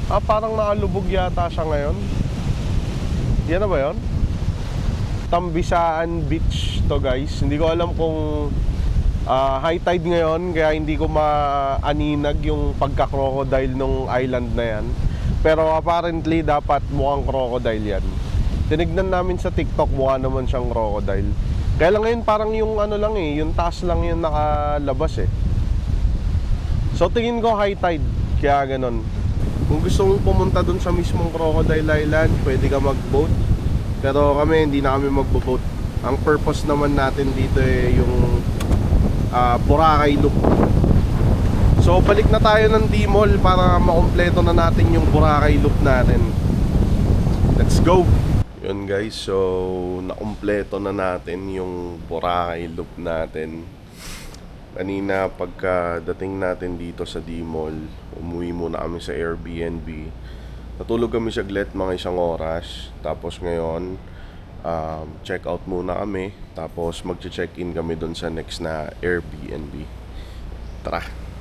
Parang naalubog yata siya ngayon. Yan na ba yun? Tambisaan Beach to guys. Hindi ko alam kung high tide ngayon, kaya hindi ko maaninag yung pagka-crocodile nung island na yan. Pero apparently dapat mukhang crocodile yan. Tinignan namin sa TikTok, mukha naman siyang crocodile. Kaya lang ngayon parang yung ano lang yung taas lang yung nakalabas So tingin ko high tide, kaya ganon. Kung gusto mong pumunta dun sa mismong Crocodile Island, pwede ka mag-boat. Pero kami, hindi na kami mag-boat. Ang purpose naman natin dito yung Boracay Loop. So balik na tayo ng D-Mall para makumpleto na natin yung Boracay Loop natin. Let's go! Yun guys, so nakumpleto na natin yung Boracay Loop natin. Kanina pagkadating natin dito sa D-Mall, umuwi muna kami sa Airbnb. Natulog kami saglit, mga 1 oras. Tapos ngayon, check out muna kami. Tapos magche-check in kami doon sa next na Airbnb. Tara!